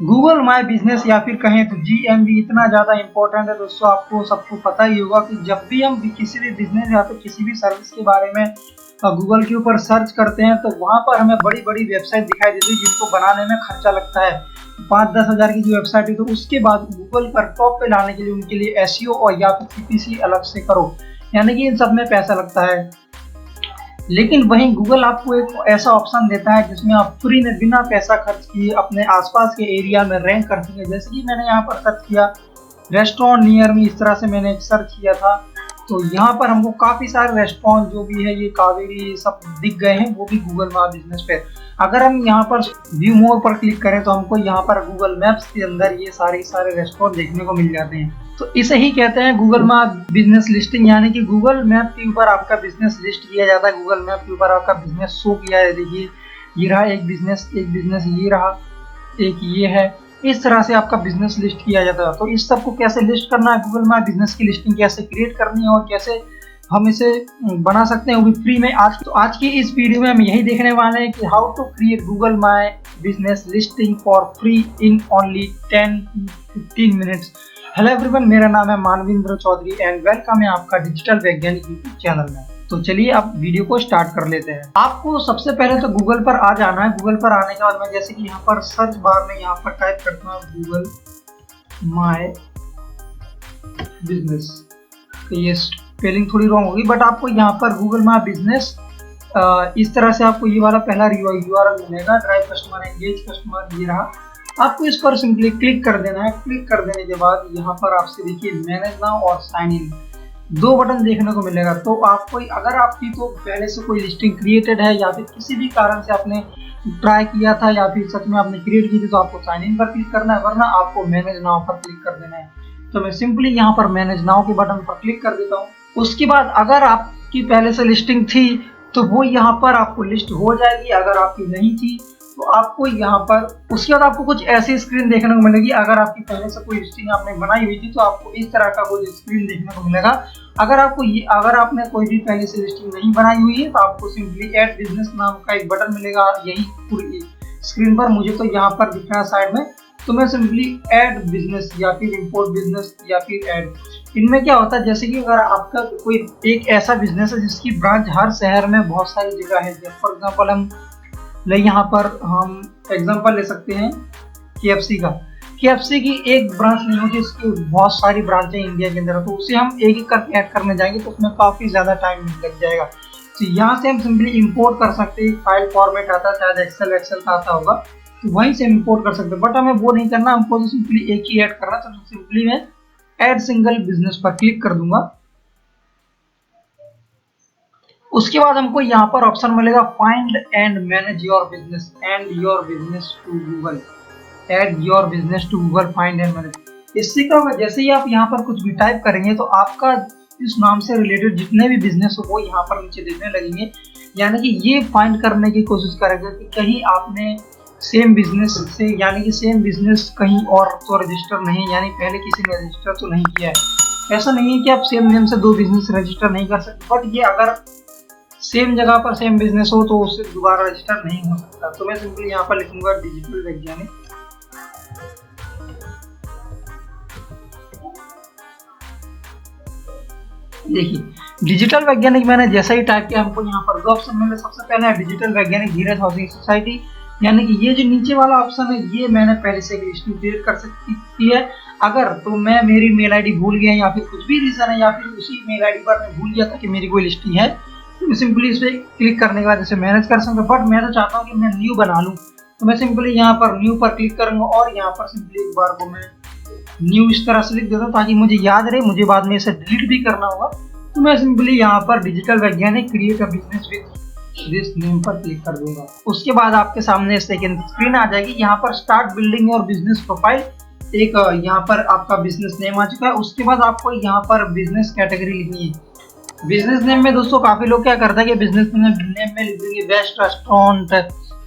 Google My business या फिर कहें तो जीएमबी इतना ज़्यादा इम्पोर्टेंट है दोस्तों, आपको सबको पता ही होगा कि जब भी हम किसी भी बिजनेस या फिर किसी भी सर्विस के बारे में गूगल के ऊपर सर्च करते हैं तो वहाँ पर हमें बड़ी बड़ी वेबसाइट दिखाई देती है जिनको बनाने में खर्चा लगता है 5-10 हज़ार की जो वेबसाइट है। तो उसके बाद गूगल पर टॉप पे लाने के लिए उनके लिए एसईओ और या फिर सीपीसी अलग से करो, यानी कि इन सब में पैसा लगता है। लेकिन वहीं गूगल आपको एक ऐसा ऑप्शन देता है जिसमें आप फ्री में बिना पैसा खर्च किए अपने आसपास के एरिया में रैंक कर सकें। जैसे कि मैंने यहाँ पर सर्च किया रेस्टोरेंट नियर मी, इस तरह से मैंने सर्च किया था तो यहाँ पर हमको काफ़ी सारे रेस्टोरेंट जो भी है ये कावेरी सब दिख गए हैं, वो भी गूगल माय बिजनेस पे। अगर हम यहाँ पर व्यू मोर पर क्लिक करें तो हमको यहाँ पर गूगल मैप्स के अंदर ये सारे रेस्टोरेंट देखने को मिल जाते हैं। तो इसे ही कहते हैं गूगल माय बिजनेस लिस्टिंग, यानी कि गूगल मैप के ऊपर आपका बिजनेस लिस्ट किया जाता है। गूगल मैप के ऊपर आपका बिजनेस शो किया है, देखिए ये रहा एक बिजनेस ये रहा एक ये है, इस तरह से आपका बिजनेस लिस्ट किया जाता है। तो इस सब को कैसे लिस्ट करना है, गूगल माय बिजनेस की लिस्टिंग कैसे क्रिएट करनी है और कैसे हम इसे बना सकते हैं वो भी फ्री में। आज की इस वीडियो में हम यही देखने वाले हैं कि how to create Google My Business listing for free in only 10-15 minutes. Hello everyone, मेरा नाम है मानविंद्र चौधरी एंड वेलकम है आपका डिजिटल वैज्ञानिक यूट्यूब चैनल में। तो चलिए अब वीडियो को स्टार्ट कर लेते हैं। आपको सबसे पहले तो गूगल पर आ जाना है। गूगल पर आने के बाद मैं जैसे कि यहाँ पर सर्च बार में यहाँ पर टाइप करता हूँ गूगल माय बिजनेस। तो ये स्पेलिंग थोड़ी रॉन्ग होगी बट आपको यहाँ पर गूगल माय बिजनेस इस तरह से आपको ये वाला पहला यूआरएल मिलेगा, ड्राइव कस्टमर एंगेज कस्टमर, ये रहा। आपको इस पर सिंपली क्लिक कर देना है। क्लिक कर देने के बाद यहाँ पर आपसे देखिए मैनेज नाउ और साइन इन दो बटन देखने को मिलेगा। तो आपको अगर आपकी तो पहले से कोई लिस्टिंग क्रिएटेड है या फिर किसी भी कारण से आपने ट्राई किया था या फिर सच में आपने क्रिएट की थी तो आपको साइन इन पर क्लिक करना है, वरना आपको मैनेज नाउ पर क्लिक कर देना है। तो मैं सिंपली यहाँ पर मैनेज नाउ के बटन पर क्लिक कर देता हूँ। उसके बाद अगर आपकी पहले से लिस्टिंग थी तो वो यहाँ पर आपको लिस्ट हो जाएगी, अगर आपकी नहीं थी तो आपको यहाँ पर उसके बाद आपको कुछ ऐसी स्क्रीन देखने को मिलेगी। अगर आपकी पहले से कोई लिस्टिंग आपने बनाई हुई थी तो आपको इस तरह का कुछ स्क्रीन देखने को मिलेगा। अगर आपने कोई भी पहले से लिस्टिंग नहीं बनाई हुई है तो आपको सिंपली ऐड बिजनेस नाम का एक बटन मिलेगा यही पूरी स्क्रीन पर। मुझे तो यहाँ पर दिख रहा है साइड में, तो मैं सिंपली ऐड बिजनेस या फिर इंपोर्ट बिजनेस या फिर ऐड, इनमें क्या होता है जैसे कि अगर आपका कोई एक ऐसा बिजनेस है जिसकी ब्रांच हर शहर में बहुत सारी जगह है। फॉर एग्जाम्पल यहाँ पर हम एग्जांपल ले सकते हैं केएफसी का। केएफसी की एक ब्रांच नहीं होती, इसकी बहुत सारी ब्रांचें इंडिया के अंदर, तो उसे हम एक एक करके ऐड करने जाएंगे तो उसमें काफ़ी ज़्यादा टाइम लग जाएगा। तो यहाँ से हम सिंपली इंपोर्ट कर सकते हैं। फाइल फॉर्मेट आता है, शायद एक्सेल का आता होगा, तो वहीं से इंपोर्ट कर सकते हैं। बट हमें वो नहीं करना, हमको तो सिंपली एक ही ऐड करना। तो सिंपली मैं ऐड सिंगल बिजनेस पर क्लिक कर दूंगा। उसके बाद हमको यहाँ पर ऑप्शन मिलेगा find and manage your business and your business to Google, add your business to Google, find and manage. इससे क्या होगा, जैसे ही आप यहाँ पर कुछ भी टाइप करेंगे तो आपका इस नाम से रिलेटेड जितने भी बिजनेस हो वो यहाँ पर नीचे दिखने लगेंगे। यानी कि ये फाइंड करने की कोशिश करेगा कि कहीं आपने सेम बिजनेस से, यानी कि सेम बिजनेस कहीं और तो रजिस्टर नहीं, यानी पहले किसी ने रजिस्टर तो नहीं किया है। ऐसा नहीं है कि आप सेम नेम से दो बिजनेस रजिस्टर नहीं कर सकते, बट ये अगर सेम जगह पर सेम बिजनेस हो तो उससे दोबारा रजिस्टर नहीं हो सकता। तो मैं सिंपली यहाँ पर लिखूंगा डिजिटल वैज्ञानिक। देखिए डिजिटल वैज्ञानिक मैंने जैसा ही टाइप किया हमको यहाँ पर दो ऑप्शन मिले। सबसे पहले है डिजिटल वैज्ञानिक धीरज हाउसिंग सोसाइटी, यानी कि ये जो नीचे वाला ऑप्शन है ये मैंने पहले से लिस्टिंग क्रिएट कर सकती है। अगर तो मैं मेरी मेल आईडी भूल गया या फिर कुछ भी रीजन है या फिर उसी मेल आईडी पर मैं भूल गया था कि मेरी कोई लिस्टिंग है, तो सिंपली इस पर क्लिक करने के बाद इसे मैनेज कर सकते। बट मैं तो चाहता हूँ कि मैं न्यू बना लूँ, तो मैं सिंपली यहाँ पर न्यू पर क्लिक करूंगा और यहाँ पर सिंपली एक बार को मैं न्यू इस तरह से लिख देता हूँ ताकि मुझे याद रहे, मुझे बाद में इसे डिलीट भी करना होगा। तो मैं सिंपली यहाँ पर डिजिटल वैज्ञानिक create a business with this name पर क्लिक कर दूंगा। उसके बाद आपके सामने सेकंड स्क्रीन आ जाएगी। यहाँ पर स्टार्ट बिल्डिंग और बिजनेस प्रोफाइल, एक यहाँ पर आपका बिजनेस नेम आ चुका है। उसके बाद आपको यहाँ पर बिजनेस कैटेगरी लिखनी है। बिजनेस नेम में दोस्तों काफी लोग क्या करते हैं कि बिजनेस नेम में लिख देंगे बेस्ट रेस्टोरेंट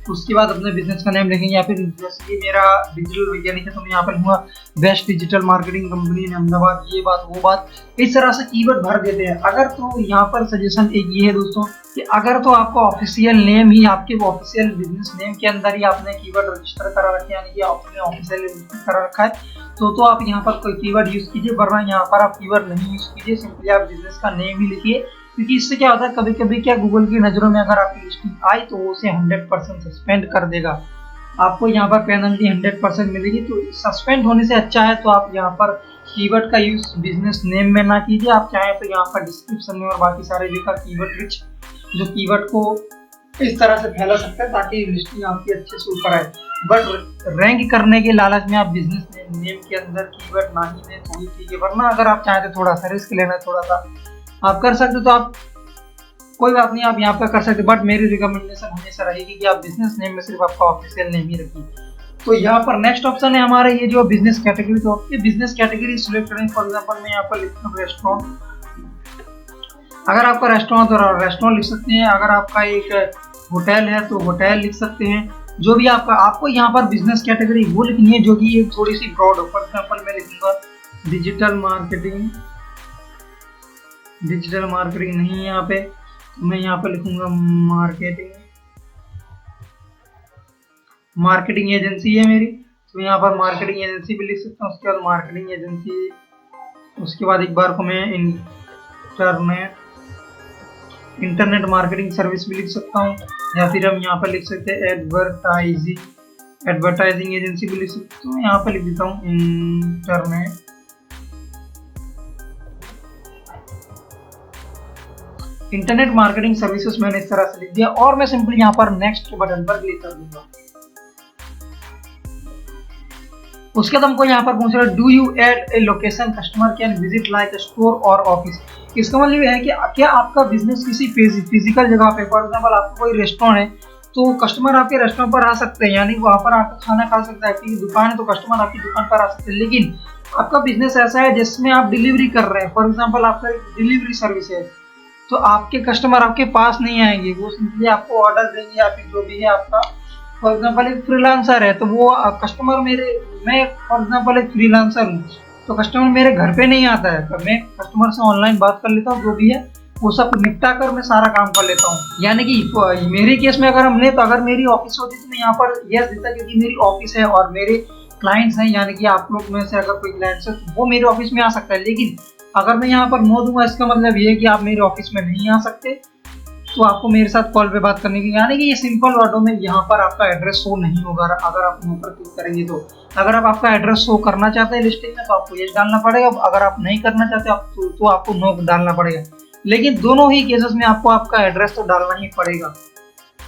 उसके बाद अपने बिजनेस का नेम लिखेंगे, या फिर जैसे कि मेरा डिजिटल वैज्ञानिक है तो मैं यहाँ पर लिखूंगा बेस्ट डिजिटल मार्केटिंग कंपनी इन अहमदाबाद, ये बात वो बात, इस तरह से कीवर्ड भर देते हैं। अगर तो यहाँ पर सजेशन एक ये है दोस्तों कि अगर तो आपका ऑफिशियल नेम ही, आपके ऑफिशियल बिजनेस नेम के अंदर ही आपने कीवर्ड रजिस्टर करा रखे, यानी कि आपने ऑफिशियल रजिस्टर करा रखा है, तो आप यहाँ पर कोई कीवर्ड यूज कीजिए, वरना यहाँ पर आप कीवर्ड नहीं यूज कीजिए, सिंपली आप बिजनेस का नेम ही लिखिए। क्योंकि इससे क्या होता है, कभी कभी क्या गूगल की नजरों में अगर आपकी लिस्टिंग आई तो वो उसे 100% सस्पेंड कर देगा, आपको यहाँ पर पेनल्टी 100% मिलेगी। तो सस्पेंड होने से अच्छा है तो आप यहाँ पर कीवर्ड का यूज बिजनेस नेम में ना कीजिए, आप चाहें तो यहाँ पर डिस्क्रिप्शन में और बाकी सारे जगह कीवर्ड रिच जो कीवर्ड को इस तरह से फैला सकता है ताकि लिस्टिंग आपकी अच्छे से ऊपर आए। बट रैंक करने के लालच में आप बिजनेस नेम के अंदर कीवर्ड ना ही दें तो ही ठीक है, वरना अगर आप चाहें तो थोड़ा सा रिस्क लेना, थोड़ा सा आप कर सकते तो आप कोई बात नहीं, आप यहाँ पर कर सकते, बट मेरी रिकमेंडेशन हमेशा रहेगी कि आप बिजनेस नेम में सिर्फ आपका ऑफिशियल नेम ही रखिए। तो यहाँ पर नेक्स्ट ऑप्शन है हमारा ये जो बिजनेस कैटेगरी, तो आपकी बिजनेस कैटेगरी सिलेक्ट करें। फॉर एग्जांपल मैं यहाँ पर लिखता हूँ रेस्टोरेंट, अगर आपका रेस्टोरेंट तो रेस्टोरेंट लिख सकते हैं, अगर आपका एक होटल है तो होटल लिख सकते हैं, जो भी आपको यहाँ पर बिजनेस कैटेगरी वो लिखनी है जो कि थोड़ी सी ब्रॉड हो। फॉर एग्जांपल मैं लिखूंगा डिजिटल मार्केटिंग, डिजिटल मार्केटिंग नहीं है यहाँ पे, तो मैं यहाँ पर लिखूंगा मार्केटिंग एजेंसी है मेरी, तो यहाँ पर मार्केटिंग एजेंसी भी लिख सकता हूँ। उसके बाद मार्केटिंग एजेंसी, उसके बाद एक बार को मैं इंटरनेट मार्केटिंग सर्विस भी लिख सकता हूँ, या फिर हम यहाँ पर लिख सकते हैं एडवर्टाइजिंग एजेंसी भी लिख सकते हैं। यहाँ पर लिख देता हूँ इंटरनेट मार्केटिंग सर्विसेज, मैंने इस तरह से लिख दिया और मैं सिंपली यहाँ पर नेक्स्ट के बटन पर क्लिक कर दूंगा। उसके बाद हमको यहाँ पर पूछ रहा है do you add a location customer can visit like store और ऑफिस। इसका मतलब है कि क्या आपका बिजनेस किसी फिजिकल जगह पे, फॉर एग्जांपल आपका कोई रेस्टोरेंट है तो कस्टमर आपके रेस्टोरेंट पर आ सकते हैं, यानी वहाँ पर आकर खाना खा सकता है। आपकी दुकान है तो कस्टमर आपकी दुकान पर आ सकते हैं, लेकिन आपका बिजनेस ऐसा है जिसमें आप डिलीवरी कर रहे हैं, फॉर एग्जाम्पल आपका डिलीवरी सर्विस है, तो आपके कस्टमर आपके पास नहीं आएंगे, वो सिंपली आपको ऑर्डर देंगे या फिर जो भी है आपका। फॉर एग्जांपल एक फ्रीलांसर है तो वो कस्टमर मैं फॉर एग्जांपल एक फ्रीलांसर हूँ तो कस्टमर मेरे घर पे नहीं आता है, तो मैं कस्टमर से ऑनलाइन बात कर लेता हूँ, जो भी है वो सब निपटा कर मैं सारा काम कर लेता हूँ। यानी कि मेरे केस में अगर हम ले तो अगर मेरी ऑफिस होती तो मैं यहाँ पर यस देता क्योंकि मेरी ऑफिस है और मेरे क्लाइंट्स हैं, यानी कि आप लोग में से अगर कोई क्लाइंट्स है तो वो मेरे ऑफिस में आ सकता है। लेकिन अगर मैं यहाँ पर नो दूंगा इसका मतलब ये है कि आप मेरे ऑफिस में नहीं आ सकते, तो आपको मेरे साथ कॉल पे बात करने की, यानी कि ये सिंपल वर्डों में यहाँ पर आपका एड्रेस शो नहीं होगा। अगर आप नो पर क्लिक करेंगे तो अगर आप आपका एड्रेस शो करना चाहते हैं लिस्टिंग में तो आपको ये डालना पड़ेगा, अगर आप नहीं करना चाहते तो आपको नो डालना पड़ेगा। लेकिन दोनों ही केसेस में आपको आपका एड्रेस तो डालना ही पड़ेगा।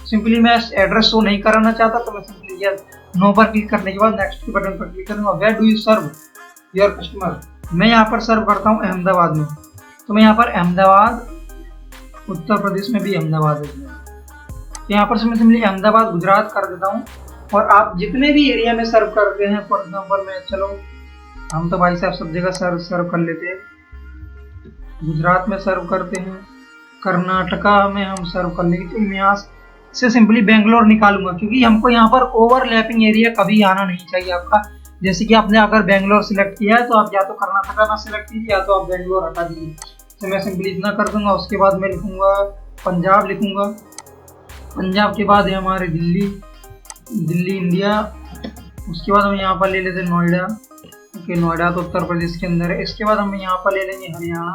सिंपली मैं एड्रेस शो नहीं कराना चाहता तो मैं सिंपली ये नो पर क्लिक करने के बाद नेक्स्ट के बटन पर क्लिक करूंगा। Where do you serve your customer, मैं यहाँ पर सर्व करता हूँ अहमदाबाद में, तो मैं यहाँ पर अहमदाबाद, उत्तर प्रदेश में भी अहमदाबाद है, तो यहाँ पर मैं सिंपली अहमदाबाद गुजरात कर देता हूँ। और आप जितने भी एरिया में सर्व करते हैं, फॉर एग्जांपल मैं चलो हम तो भाई साहब सब जगह सर्व कर लेते हैं, गुजरात में सर्व करते हैं, कर्नाटका में हम सर्व कर लेंगे, तो मैं यहाँ से सिंपली बेंगलोर निकालूंगा क्योंकि हमको यहाँ पर ओवरलैपिंग एरिया कभी आना नहीं चाहिए आपका। जैसे कि आपने अगर बेंगलोर सिलेक्ट किया है तो आप या तो कर्नाटका में सिलेक्ट कीजिए या तो आप बेंगलोर हटा दीजिए, तो मैं सिंपली इतना कर दूंगा। उसके बाद मैं लिखूंगा पंजाब, लिखूंगा पंजाब के बाद है हमारे दिल्ली इंडिया। उसके बाद हम यहाँ पर ले लेते हैं नोएडा, ओके नोएडा तो उत्तर प्रदेश के अंदर है। इसके बाद हम यहाँ पर ले लेंगे हरियाणा,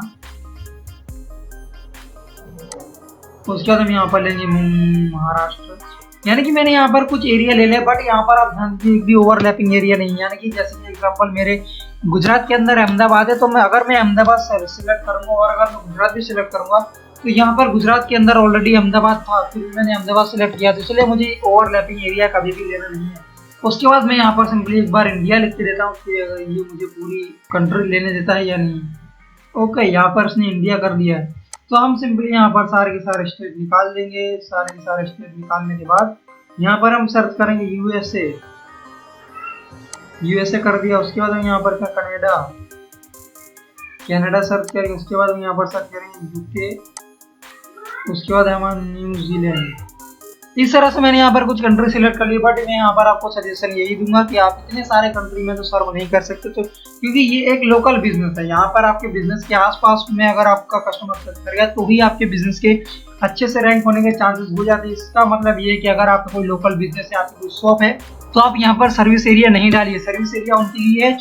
उसके बाद हम यहाँ पर लेंगे महाराष्ट्र। यानी कि मैंने यहाँ पर कुछ एरिया ले लिया, बट यहाँ पर आप ध्यान दीजिए एक भी ओवरलैपिंग एरिया नहीं है। यानी कि जैसे कि एग्जांपल मेरे गुजरात के अंदर अहमदाबाद है, तो अगर मैं अहमदाबाद सिलेक्ट करूंगा और अगर मैं गुजरात भी सिलेक्ट करूंगा तो यहाँ पर गुजरात के अंदर ऑलरेडी अहमदाबाद था, फिर मैंने अहमदाबाद सिलेक्ट किया, तो इसलिए मुझे ओवरलैपिंग एरिया कभी भी लेना नहीं है। उसके बाद मैं यहाँ पर सिंपली एक बार इंडिया लिख के देता हूँ कि ये मुझे पूरी कंट्री लेने देता है या नहीं। ओके, यहाँ पर उसने इंडिया कर दिया है, तो हम सिंपली यहाँ पर सारे के सारे स्टेट निकाल देंगे। सारे के सारे स्टेट निकालने के बाद यहाँ पर हम सर्च करेंगे यूएसए कर दिया। उसके बाद हम यहाँ पर क्या कनाडा सर्च करेंगे। उसके बाद हम यहाँ पर सर्च करेंगे यूके। उसके बाद हमारा न्यूजीलैंड, इस तरह से मैंने यहाँ पर कुछ कंट्री सिलेक्ट कर ली, बट मैं यहाँ पर आपको सजेशन यही दूंगा कि आप इतने सारे कंट्री में तो सर्व नहीं कर सकते, तो क्योंकि ये एक लोकल बिजनेस है। यहाँ पर आपके बिजनेस के आसपास में अगर आपका कस्टमर सर्च करेगा तो ही आपके बिजनेस के अच्छे से रैंक होने के चांसेस हो जाते हैं। इसका मतलब ये है कि अगर आपका कोई लोकल बिजनेस है, आपकी कोई शॉप है, तो आप यहाँ पर सर्विस एरिया नहीं डालिए। सर्विस एरिया उनके लिए है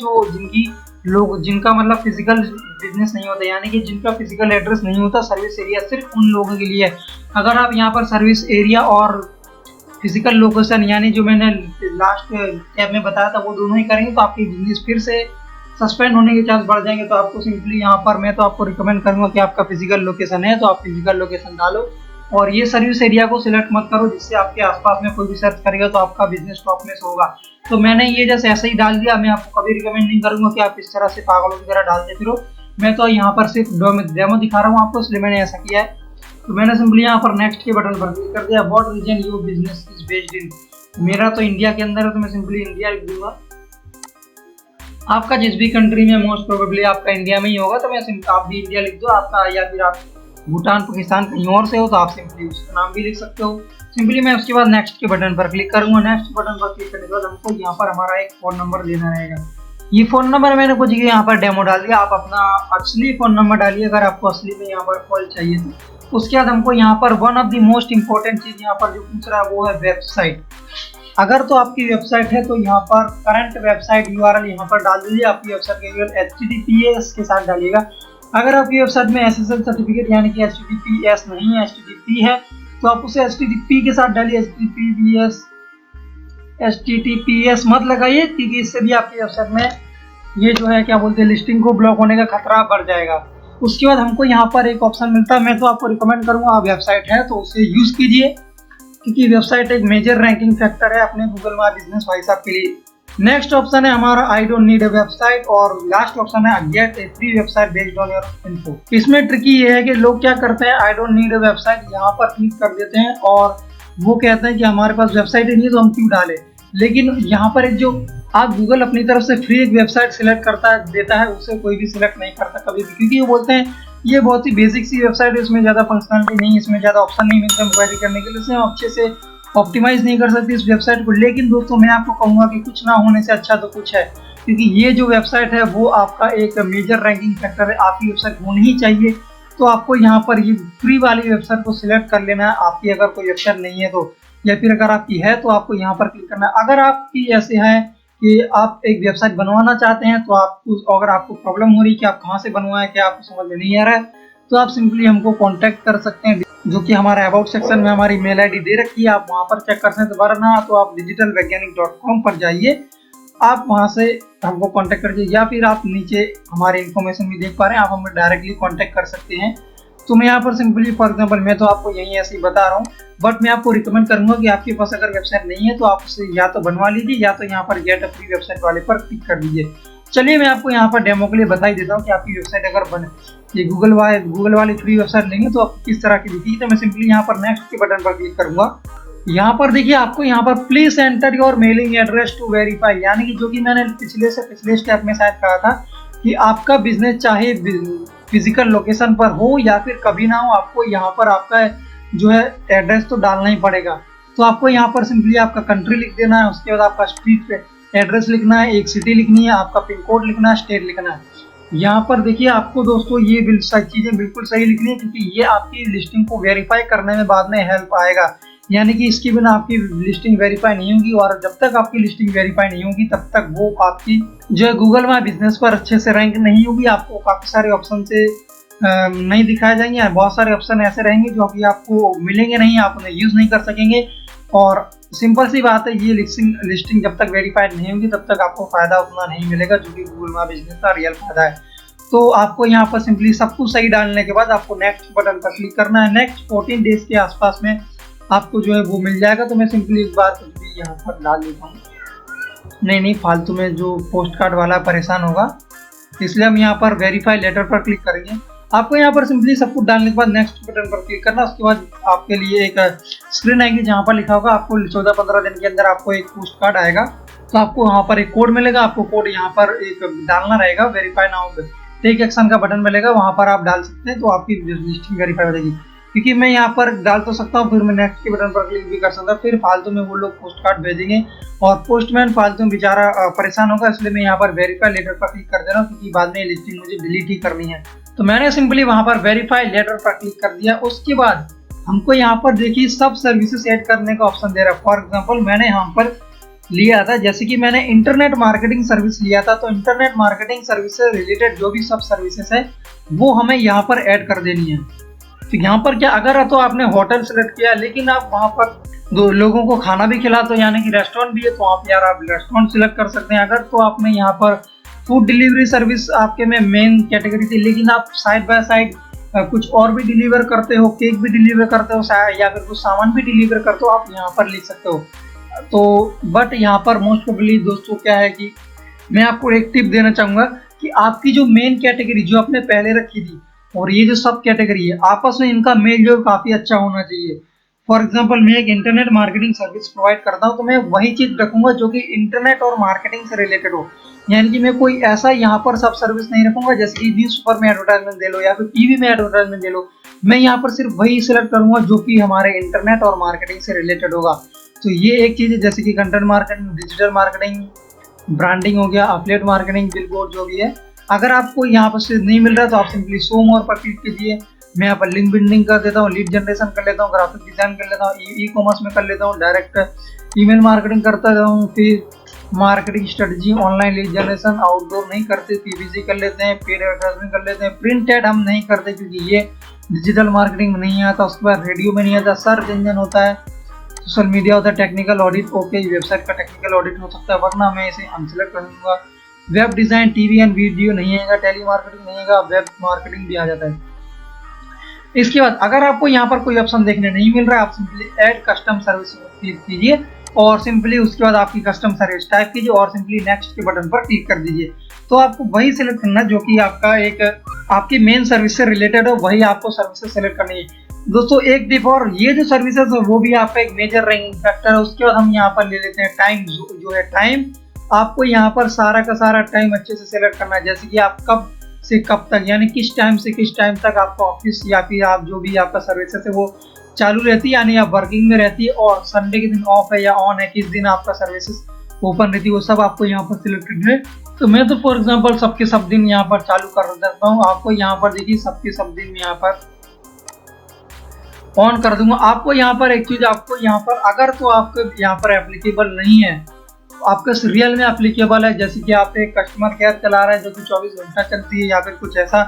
जो जिनका मतलब फिजिकल बिजनेस नहीं होता, यानी कि जिनका फिजिकल एड्रेस नहीं होता। सर्विस एरिया सिर्फ उन लोगों के लिए है। अगर आप यहाँ पर सर्विस एरिया और फिजिकल लोकेशन यानी जो मैंने लास्ट टैब में बताया था वो दोनों ही करेंगे तो आपकी बिजनेस फिर से सस्पेंड होने के चांस बढ़ जाएंगे। तो आपको सिंपली यहाँ पर मैं तो आपको रिकमेंड करूंगा कि आपका फिजिकल लोकेशन है तो आप फिजिकल लोकेशन डालो, और ये सर्विस एरिया को सिलेक्ट मत करो जिससे आपके आसपास में कोई भी सर्च करेगा तो आपका बिजनेस टॉप में होगा। तो मैंने ये जैसे ऐसे ही डाल दिया। मैं आपको कभी रिकमेंड नहीं करूंगा कि आप इस तरह से पागलों की तरह डालते फिरो। मैं तो यहाँ पर सिर्फ डेमो दिखा रहा हूँ आपको, इसलिए मैंने ऐसा किया है। तो मैंने सिंपली यहाँ पर नेक्स्ट के बटन पर क्लिक कर दिया। What region your business is based in, मेरा तो इंडिया के अंदर है तो मैं सिंपली इंडिया लिख दूंगा। आपका जिस भी कंट्री में मोस्ट प्रोबेबली आपका इंडिया में ही होगा तो मैं आप भी इंडिया लिख दो आपका, या फिर आप भूटान पाकिस्तान कहीं और से हो तो आप सिंपली उसका नाम भी लिख सकते हो। सिंपली मैं उसके बाद नेक्स्ट के बटन पर क्लिक करूंगा। नेक्स्ट बटन पर क्लिक करने के बाद हमको यहाँ पर हमारा एक फोन नंबर देना रहेगा। ये फोन नंबर मैंने कुछ यहाँ पर डेमो डाल दिया, आप अपना असली फोन नंबर डालिए अगर आपको असली में यहाँ पर कॉल चाहिए तो। उसके बाद हमको यहाँ पर one of the most important चीज यहाँ पर जो पूछ रहा है वो है वेबसाइट। अगर तो आपकी वेबसाइट है तो यहाँ पर करंट वेबसाइट यूआरएल यहाँ पर डाल दीजिए। आपकी वेबसाइट का यूआरएल HTTPS के साथ डालिएगा। अगर आपकी वेबसाइट में SSL सर्टिफिकेट यानी कि HTTPS नहीं है, HTTP है, तो आप उसे HTTP के साथ डालिए। HTTPS मत लगाइए क्योंकि इससे भी आपकी वेबसाइट में ये जो है क्या बोलते हैं लिस्टिंग को ब्लॉक होने का खतरा बढ़ जाएगा। उसके बाद हमको यहाँ पर एक ऑप्शन मिलता है, मैं तो आपको रिकमेंड करूंगा आप वेबसाइट है तो उसे यूज कीजिए क्योंकि वेबसाइट एक मेजर रैंकिंग फैक्टर है अपने गूगल माय बिजनेस भाई साहब के लिए। नेक्स्ट ऑप्शन है हमारा I don't need a website, और लास्ट ऑप्शन है gate A free website based on your info. इसमें ट्रिकी ये है कि लोग क्या करते हैं, I don't need a website यहाँ पर क्लिक कर देते हैं और वो कहते हैं कि हमारे पास वेबसाइट ही नहीं है तो हम क्यों डालें। लेकिन यहाँ पर एक जो आप गूगल अपनी तरफ से फ्री एक वेबसाइट सिलेक्ट करता है देता है उसे कोई भी सिलेक्ट नहीं करता कभी भी, क्योंकि वो बोलते हैं ये बहुत ही बेसिक सी वेबसाइट है, इसमें ज़्यादा फंक्शनलिटी नहीं, इसमें ज़्यादा ऑप्शन नहीं मिलते क्वेरी करने के लिए, इसमें अच्छे से ऑप्टिमाइज नहीं कर सकती इस वेबसाइट को। लेकिन दोस्तों मैं आपको कहूँगा कि कुछ ना होने से अच्छा तो कुछ है, क्योंकि ये जो वेबसाइट है वो आपका एक मेजर रैंकिंग फैक्टर है। आपकी वेबसाइट होनी ही चाहिए, तो आपको यहाँ पर ये फ्री वाली वेबसाइट को सिलेक्ट कर लेना है। आपकी अगर कोई वेबसाइट नहीं है तो, या फिर अगर आपकी है तो आपको यहाँ पर क्लिक करना है। अगर आपकी ऐसे है कि आप एक वेबसाइट बनवाना चाहते हैं तो अगर आपको प्रॉब्लम हो रही है कि आप कहाँ से बनवाएं, क्या आपको समझ में नहीं आ रहा है, तो आप सिंपली हमको कांटेक्ट कर सकते हैं, जो कि हमारे अबाउट सेक्शन में हमारी मेल आईडी दे रखी है, आप वहां पर चेक कर सकते हैं। वरना तो आप digitalvaigyanik.com पर जाइए, आप वहां से हमको कांटेक्ट करिए, या फिर आप नीचे हमारे इन्फॉर्मेशन भी देख पा रहे हैं, आप हमें डायरेक्टली कांटेक्ट कर सकते हैं। तो मैं यहाँ पर सिंपली फॉर एग्जांपल मैं तो आपको यही ऐसे ही बता रहा हूँ, बट मैं आपको रिकमेंड करूंगा कि आपके पास अगर वेबसाइट नहीं है तो आप उसे या तो बनवा लीजिए या तो यहाँ पर गेट अ फ्री वेबसाइट वाले पर क्लिक कर दीजिए। चलिए मैं आपको यहाँ पर डेमो के लिए बता ही देता हूँ कि आपकी वेबसाइट अगर बने ये गूगल वाली फ्री वेबसाइट लेंगे तो आपको किस तरह की दिखेगी। तो मैं सिंपली यहाँ पर नेक्स्ट के बटन पर क्लिक करूंगा। यहाँ पर देखिए आपको यहाँ पर please enter your mailing address to verify, यानी कि जो कि मैंने पिछले स्टेप में शायद कहा था कि आपका बिजनेस चाहे फिजिकल लोकेशन पर हो या फिर कभी ना हो, आपको यहाँ पर आपका जो है एड्रेस तो डालना ही पड़ेगा। तो आपको यहाँ पर सिंपली आपका कंट्री लिख देना है, उसके बाद आपका स्ट्रीट एड्रेस लिखना है, एक सिटी लिखनी है, आपका पिन कोड लिखना है, स्टेट लिखना है। यहाँ पर देखिए आपको दोस्तों ये चीजें बिल्कुल सही लिखनी है, क्योंकि ये आपकी लिस्टिंग को वेरीफाई करने में बाद में हेल्प आएगा। यानी कि इसके बिना आपकी लिस्टिंग वेरीफाई नहीं होगी, और जब तक आपकी लिस्टिंग वेरीफाई नहीं होगी तब तक वो आपकी जो है गूगल माय बिजनेस पर अच्छे से रैंक नहीं होगी। आपको काफी सारे ऑप्शन से नहीं दिखाए जाएंगे, बहुत सारे ऑप्शन ऐसे रहेंगे जो कि आपको मिलेंगे नहीं, आप उन्हें यूज नहीं कर सकेंगे। और सिंपल सी बात है, ये लिस्टिंग जब तक वेरीफाइड नहीं होगी तब तक आपको फायदा उतना नहीं मिलेगा, जो कि गूगल माय बिजनेस का रियल फायदा है। तो आपको यहाँ पर सिंपली सब कुछ सही डालने के बाद आपको नेक्स्ट बटन पर क्लिक करना है। नेक्स्ट 14 डेज के आसपास में आपको जो है वो मिल जाएगा। तो मैं सिंपली एक बार कुछ भी यहाँ पर डाल देता हूँ, नहीं फालतू में जो पोस्ट कार्ड वाला परेशान होगा, इसलिए हम यहाँ पर वेरीफाई लेटर पर क्लिक करेंगे। आपको यहाँ पर सिंपली सब कुछ डालने के बाद नेक्स्ट बटन पर क्लिक करना। उसके बाद आपके लिए एक स्क्रीन आएगी जहाँ पर लिखा होगा आपको 14-15 दिन के अंदर आपको एक पोस्ट कार्ड आएगा। तो आपको वहाँ पर एक कोड मिलेगा, आपको कोड यहाँ पर एक डालना रहेगा, वेरीफाई नाउ टेक एक्शन का बटन मिलेगा, वहाँ पर आप डाल सकते हैं, तो आपकी लिस्टिंग वेरीफाई हो जाएगी। क्योंकि मैं यहाँ पर डाल तो सकता हूँ, फिर मैं नेक्स्ट के बटन पर क्लिक भी कर सकता हूँ, फिर फालतू में वो लोग पोस्ट कार्ड भेजेंगे और पोस्टमैन फालतू में बेचारा परेशान होगा। इसलिए मैं यहाँ पर वेरीफाई लेटर पर क्लिक कर दे रहा हूँ, क्योंकि बाद में ये लिस्टिंग मुझे डिलीट ही करनी है। तो मैंने सिंपली वहाँ पर वेरीफाई लेटर पर क्लिक कर दिया। उसके बाद हमको यहाँ पर देखिए सब सर्विसेज ऐड करने का ऑप्शन दे रहा है। फॉर एग्जाम्पल मैंने यहाँ पर लिया था, जैसे कि मैंने इंटरनेट मार्केटिंग सर्विस लिया था, तो इंटरनेट मार्केटिंग सर्विस से रिलेटेड जो भी सब सर्विसेज है वो हमें यहाँ पर ऐड कर देनी है। तो यहाँ पर क्या, अगर तो आपने होटल सेलेक्ट किया लेकिन आप वहाँ पर दो लोगों को खाना भी खिला, तो यानी कि रेस्टोरेंट भी है, तो आप यार आप रेस्टोरेंट सिलेक्ट कर सकते हैं। अगर तो आपने यहाँ पर फूड डिलीवरी सर्विस आपके में मेन कैटेगरी थी, लेकिन आप साइड बाय साइड कुछ और भी डिलीवर करते हो, केक भी डिलीवर करते हो या फिर कुछ सामान भी डिलीवर करते हो, आप यहाँ पर लिख सकते हो। तो बट यहाँ पर मोस्ट प्रोबेबली दोस्तों क्या है कि मैं आपको एक टिप देना चाहूँगा कि आपकी जो मेन कैटेगरी जो आपने पहले रखी थी और ये जो सब कैटेगरी है, आपस में इनका मेल जोल काफ़ी अच्छा होना चाहिए। फॉर एग्जांपल मैं एक इंटरनेट मार्केटिंग सर्विस प्रोवाइड करता हूँ, तो मैं वही चीज़ रखूंगा जो कि इंटरनेट और मार्केटिंग से रिलेटेड हो। यानी कि मैं कोई ऐसा यहाँ पर सब सर्विस नहीं रखूंगा जैसे कि न्यूज़पेपर में एडवर्टाइजमेंट दे लो या फिर टीवी में एडवर्टाइजमेंट दे लो। मैं यहाँ पर सिर्फ वही सिलेक्ट करूंगा जो कि हमारे इंटरनेट और मार्केटिंग से रिलेटेड होगा। तो ये एक चीज़ है, जैसे कि content marketing, digital marketing, branding हो गया, एफिलिएट मार्केटिंग, बिलबोर्ड जो भी है। अगर आपको यहाँ पर से नहीं मिल रहा तो आप सिंपली शो मोर पर क्लिक कीजिए। मैं यहाँ पर लिंक बिल्डिंग कर देता हूँ, लीड जनरेशन कर लेता हूँ, ग्राफिक डिजाइन कर लेता हूँ, ई कॉमर्स में कर लेता हूँ, डायरेक्ट ईमेल मार्केटिंग करता हूँ, फिर marketing strategy, online lead generation, outdoor नहीं करते, पीपीसी कर लेते हैं, पेड एडवर्टाइजमेंट कर लेते हैं, प्रिंट एड हम नहीं करते क्योंकि ये डिजिटल मार्केटिंग में नहीं आता। उसके बाद रेडियो में नहीं आता, सर्च इंजन होता है, सोशल मीडिया होता है, टेक्निकल ऑडिट, ओके वेबसाइट का टेक्निकल ऑडिट हो सकता है, वरना मैं इसे अनसेलेक्ट कर दूंगा। Web design, TV and video नहीं आएगा, टेली मार्केटिंग नहीं आएगा, वेब मार्केटिंग भी आ जाता है। इसके बाद अगर आपको यहाँ पर कोई ऑप्शन देखने नहीं मिल रहा है, आप simply add custom service click कीजिए और सिंपली उसके बाद आपकी कस्टम सर्विस टाइप कीजिए और सिंपली नेक्स्ट के बटन पर क्लिक कर दीजिए। तो आपको वही सिलेक्ट करना जो कि आपका एक आपकी मेन सर्विस से रिलेटेड हो, वही आपको सर्विसेज सेलेक्ट करनी है। दोस्तों एक टिप और, ये जो सर्विसेज है वो भी आपका एक मेजर रैंकिंग फैक्टर है। उसके बाद हम यहाँ पर ले लेते हैं टाइम, जो है टाइम। आपको यहाँ पर सारा का सारा टाइम अच्छे से सेलेक्ट करना है, जैसे कि आप कब से कब तक, यानी किस टाइम से किस टाइम तक आपका ऑफिस या फिर आप जो भी आपका सर्विसेज है वो चालू रहती है, यानी आप वर्किंग में रहती है, और संडे के दिन ऑफ है या ऑन है, किस दिन आपका सर्विसेज ओपन रहती है, वो सब आपको यहाँ पर सिलेक्ट करना है। तो मैं तो फॉर एग्जांपल सबके सब दिन यहाँ पर चालू कर देता हूँ। आपको यहाँ पर देखिए सबके सब दिन यहाँ पर ऑन कर दूंगा। आपको यहाँ पर एक चीज, आपको यहाँ पर अगर तो आपको यहाँ पर एप्लीकेबल नहीं है, आपका रियल में एप्लीकेबल है, जैसे कि आप एक कस्टमर केयर चला रहे हैं जो कि 24 घंटा चलती है, या फिर कुछ ऐसा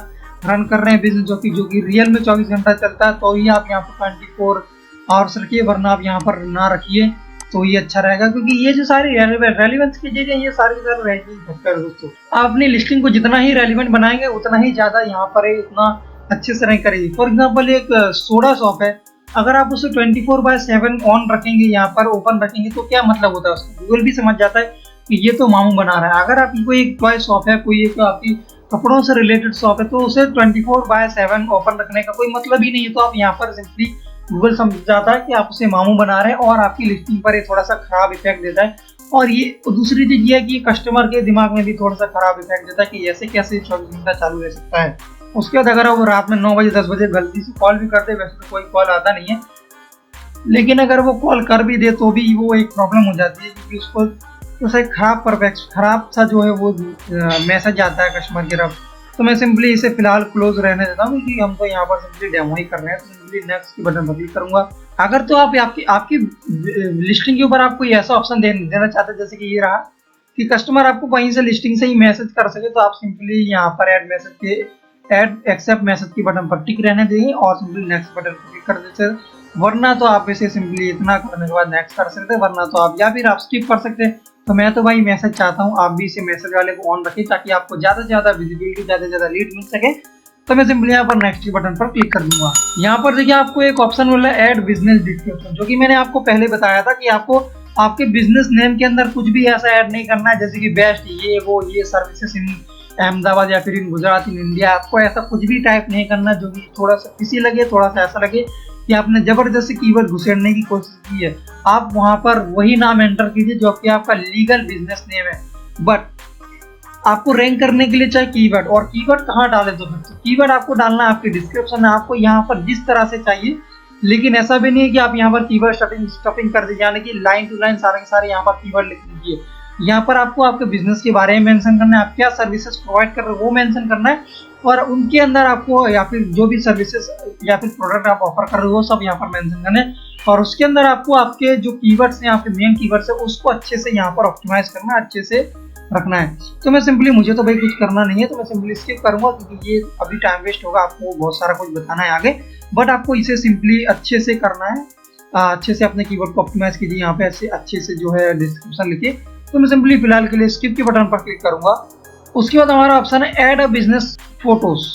रन कर रहे हैं बिजनेस जो कि रियल में 24 घंटा चलता है, तो ही आप यहाँ पर 24 आवर्स रखिए, वरना आप यहाँ पर ना रखिए तो ये अच्छा रहेगा। क्योंकि ये जो सारी रेलिवेंस की चीजें, ये सारी रैंकिंग फैक्टर है दोस्तों। आप अपनी लिस्टिंग को जितना ही रेलिवेंट बनाएंगे उतना ही ज्यादा यहाँ पर उतना अच्छे से रैंक करेगी। फॉर एग्जाम्पल एक सोडा शॉप है, अगर आप उसे 24/7 ऑन रखेंगे, यहाँ पर ओपन रखेंगे, तो क्या मतलब होता है उसका, गूगल भी समझ जाता है कि ये तो मामू बना रहा है। अगर आपकी कोई एक टॉय शॉप है, कोई एक आपकी कपड़ों से रिलेटेड शॉप है, तो उसे 24/7 ओपन रखने का कोई मतलब ही नहीं है। तो आप यहाँ पर सिंपली गूगल समझ जाता है कि आप उसे मामू बना रहे हैं और आपकी लिस्टिंग पर ये थोड़ा सा खराब इफेक्ट देता है। और ये दूसरी चीज ये है कि कस्टमर के दिमाग में भी थोड़ा सा खराब इफेक्ट देता है कि ऐसे कैसे 24 घंटा चालू रह सकता है। उसके बाद अगर वो रात में 9 बजे 10 बजे गलती से कॉल भी करते, वैसे तो कोई कॉल आता नहीं है, लेकिन अगर वो कॉल कर भी दे तो भी वो एक प्रॉब्लम हो जाती है, क्योंकि उसको तो खराब सा जो है वो मैसेज आता है कस्टमर की तरफ। तो मैं सिंपली इसे फिलहाल क्लोज रहने देता हूँ, क्योंकि हम तो यहाँ पर सिंपली डेमो ही कर रहे हैं। तो सिंपली नेक्स्ट के बटन पर क्लिक करूंगा। अगर तो आप आपकी लिस्टिंग के ऊपर आप कोई ऐसा ऑप्शन देना चाहते हैं, जैसे कि ये रहा कि कस्टमर आपको वहीं से लिस्टिंग से ही मैसेज कर सके, तो आप सिंपली यहाँ पर ऐड एक्सेप्ट मैसेज के बटन पर टिक रहने देंगे और सिंपली नेक्स्ट बटन पर क्लिक कर देते। वरना तो आप इसे सिंपली इतना करने के बाद नेक्स्ट कर सकते हैं, वरना तो आप या फिर आप स्किप कर सकते हैं। तो मैं तो भाई मैसेज चाहता हूँ, आप भी इसे मैसेज वाले को ऑन रखें ताकि आपको ज्यादा से ज्यादा विजिबिलिटी, ज्यादा से ज्यादा लीड मिल सके। तो मैं सिंपली यहाँ पर नेक्स्ट बटन पर क्लिक कर दूंगा। यहाँ पर देखिए आपको एक ऑप्शन मिला है ऐड बिजनेस डिस्क्रिप्शन, जो कि मैंने आपको पहले बताया था कि आपको आपके बिजनेस नेम के अंदर कुछ भी ऐसा ऐड नहीं करना है, जैसे कि बेस्ट ये सर्विसेज इन अहमदाबाद या फिर इन गुजरात इन इंडिया। आपको ऐसा कुछ भी टाइप नहीं करना जो कि थोड़ा सा किसी लगे, थोड़ा सा ऐसा लगे कि आपने जबरदस्ती कीवर्ड घुसेड़ने की कोशिश की है। आप वहां पर वही नाम एंटर कीजिए जो कि आपका लीगल बिजनेस नेम है। बट आपको रैंक करने के लिए चाहिए कीवर्ड, और कीवर्ड कहाँ डाले तो कीवर्ड आपको डालना है आपके डिस्क्रिप्शन में, आपको यहाँ पर जिस तरह से चाहिए। लेकिन ऐसा भी नहीं है कि आप यहाँ पर कीवर्ड स्टफिंग कर दीजिए, यानी कि लाइन टू लाइन सारे के सारे यहाँ पर कीवर्ड लिख दीजिए। यहाँ पर आपको आपके बिजनेस के बारे में मेंशन करना है, आप क्या सर्विसेज प्रोवाइड कर रहे हो वो मेंशन करना है, और उनके अंदर आपको या फिर जो भी सर्विसेज या फिर प्रोडक्ट आप ऑफर कर रहे हो वो सब यहाँ पर मेंशन करना है। और उसके अंदर आपको आपके जो कीवर्ड्स हैं, आपके मेन कीवर्ड्स है, उसको अच्छे से यहाँ पर ऑप्टिमाइज करना है, अच्छे से रखना है। तो मैं सिंपली, मुझे तो भाई कुछ करना नहीं है, तो मैं सिंपली स्किप करूंगा क्योंकि ये अभी टाइम वेस्ट होगा, आपको बहुत सारा कुछ बताना है आगे। बट आपको इसे सिंपली अच्छे से करना है, अच्छे से अपने कीवर्ड को ऑप्टिमाइज कीजिए। यहाँ पे ऐसे अच्छे से जो है डिस्क्रिप्शन लिखिए। तो मैं सिंपली फिलहाल के लिए स्किप के बटन पर क्लिक करूंगा। उसके बाद हमारा ऑप्शन है ऐड अ बिजनेस फोटोज।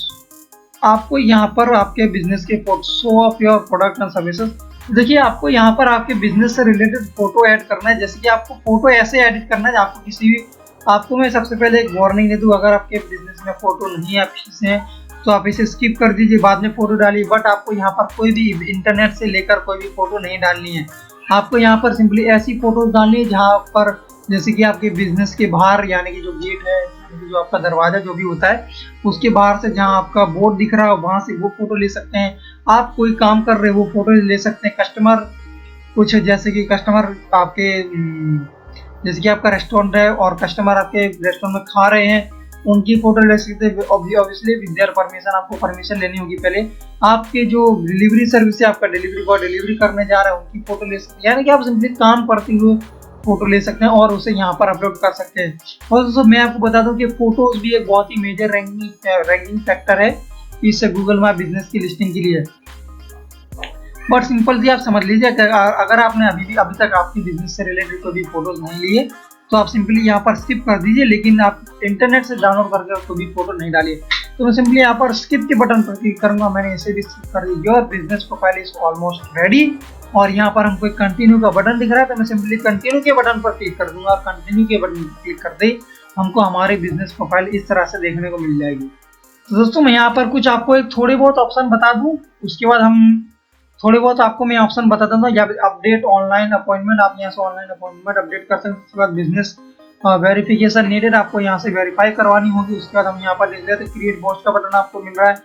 आपको यहाँ पर आपके बिजनेस के photo, show off your product and services. देखिए, आपको यहाँ पर आपके बिजनेस से रिलेटेड फोटो ऐड करना है। जैसे कि आपको फोटो ऐसे एडिट करना है, आपको किसी भी, आपको मैं सबसे पहले एक वार्निंग दे दूं, अगर आपके बिजनेस में फोटो नहीं है, आप किसी से हैं, तो आप इसे स्किप कर दीजिए, बाद में फोटो डालिए। बट आपको यहाँ पर कोई भी इंटरनेट से लेकर कोई भी फोटो नहीं डालनी है। आपको यहाँ पर सिंपली ऐसी फोटोज डालनी है जहाँ पर, जैसे कि आपके बिजनेस के बाहर, यानी कि जो गेट है, जो आपका दरवाजा जो भी होता है, उसके बाहर से जहाँ आपका बोर्ड दिख रहा है वहां से वो फोटो ले सकते हैं। आप कोई काम कर रहे हो वो फोटो ले सकते हैं। कस्टमर कुछ, जैसे कि कस्टमर आपके, जैसे कि आपका रेस्टोरेंट है और कस्टमर आपके रेस्टोरेंट में खा रहे हैं, उनकी फोटो ले सकते हैं। ऑब्वियसली विद देयर परमिशन, आपको परमिशन लेनी होगी पहले। आपके जो डिलीवरी सर्विस है, आपका डिलीवरी बॉय डिलीवरी करने जा रहा है, उनकी फोटो ले सकते हैं। यानी कि आप सिंपली काम करते हुए फोटो ले सकते हैं और उसे यहाँ पर अपलोड कर सकते हैं। और दोस्तों मैं आपको बता दूं कि फोटोज भी एक बहुत ही मेजर रैंकिंग फैक्टर है इस गूगल मैप बिजनेस की लिस्टिंग के लिए। बट सिंपल जी आप समझ लीजिए कि अगर आपने अभी तक आपकी बिजनेस से रिलेटेड कोई भी फोटोज नहीं लिए तो आप सिंपली यहाँ पर स्किप कर दीजिए। लेकिन आप इंटरनेट से डाउनलोड करके कोई भी फोटो नहीं डालिए। तो मैं सिंपली यहाँ पर स्किप के बटन पर क्लिक करूंगा। मैंने इसे भी स्किप कर दिया। Your business profile is almost ready. और यहाँ पर हमको एक कंटिन्यू का बटन दिख रहा है, तो मैं सिंपली कंटिन्यू के बटन पर क्लिक कर दूंगा। कंटिन्यू के बटन पर क्लिक कर दे हमको हमारी बिजनेस प्रोफाइल इस तरह से देखने को मिल जाएगी। तो दोस्तों मैं यहाँ पर कुछ आपको एक थोड़े बहुत ऑप्शन बता दूं, उसके बाद हम थोड़े बहुत आपको मैं ऑप्शन बता दूंगा। या अपडेट ऑनलाइन अपॉइंटमेंट, आप यहाँ से ऑनलाइन अपॉइंटमेंट अपडेट कर सकते हैं। उसके बाद बिजनेस वेरिफिकेशन नीडेड, आपको यहाँ से वेरीफाई करवानी होगी। उसके बाद हम यहाँ पर देख लेते हैं क्रिएट पोस्ट का बटन आपको मिल रहा है।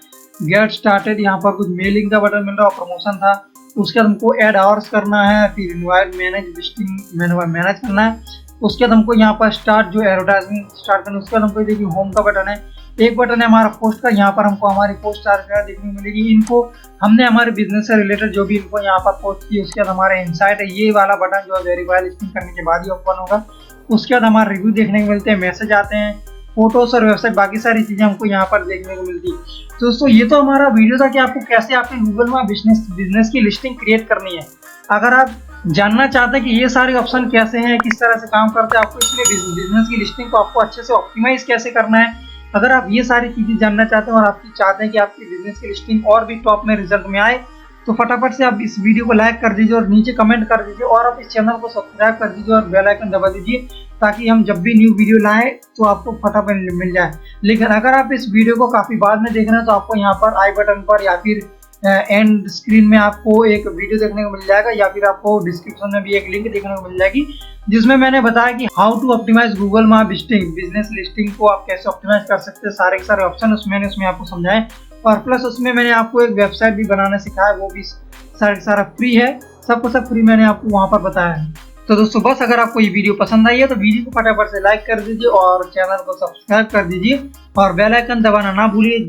गेट स्टार्टेड, यहाँ पर कुछ मेलिंग का बटन मिल रहा है, प्रमोशन था। उसके बाद हमको ऐड आवर्स करना है, फिर इनवाइट मैनेज लिस्टिंग मैनेज करना है। उसके बाद हमको यहाँ पर स्टार्ट जो एडवर्टाइजमेंट स्टार्ट करना है। उसके बाद हमको देखिए होम का बटन है, एक बटन है हमारा पोस्ट का, यहाँ पर हमको हमारी पोस्ट देखने को मिलेगी। इनको हमने हमारे बिजनेस से रिलेटेड जो भी इनको यहाँ पर पोस्ट की। उसके बाद हमारे इनसाइट है, ये वाला बटन जो है वेरीफाई लिस्टिंग करने के बाद ही ओपन होगा। उसके बाद हमारे रिव्यू देखने को मिलते हैं, मैसेज आते हैं, फोटोस और वेबसाइट, बाकी सारी चीजें हमको यहाँ पर देखने को मिलती है। तो दोस्तों ये तो हमारा वीडियो था कि आपको कैसे आपके गूगल में बिजनेस की लिस्टिंग क्रिएट करनी है। अगर आप जानना चाहते हैं कि ये सारे ऑप्शन कैसे हैं, किस तरह से काम करते हैं, आपको इसलिए बिजनेस की लिस्टिंग को आपको अच्छे से ऑप्टिमाइज कैसे करना है, अगर आप ये सारी चीजें जानना चाहते हैं और आप चाहते हैं कि आपकी बिजनेस की लिस्टिंग और भी टॉप में रिजल्ट में आए, तो फटाफट से आप इस वीडियो को लाइक कर दीजिए और नीचे कमेंट कर दीजिए, और आप इस चैनल को सब्सक्राइब कर दीजिए और बेल आइकन दबा दीजिए, ताकि हम जब भी न्यू वीडियो लाएं तो आपको फटाफट मिल जाए। लेकिन अगर आप इस वीडियो को काफी बाद में देख रहे हैं तो आपको यहाँ पर आई बटन पर या फिर एंड स्क्रीन में आपको एक वीडियो देखने को मिल जाएगा, या फिर आपको डिस्क्रिप्शन में भी एक लिंक देखने को मिल जाएगी, जिसमें मैंने बताया कि how to optimise Google map listing, business listing को आप कैसे ऑप्टिमाइज कर सकते हैं। सारे के सारे ऑप्शन उसमें आपको समझाए, और प्लस उसमें मैंने आपको एक वेबसाइट भी बनाना सिखाया, वो भी सारा फ्री है, सब फ्री मैंने आपको वहां पर बताया है। तो दोस्तों बस अगर आपको ये वीडियो पसंद आई है तो वीडियो को फटाफट से लाइक कर दीजिए और चैनल को सब्सक्राइब कर दीजिए और बेल आइकन दबाना ना भूलिए।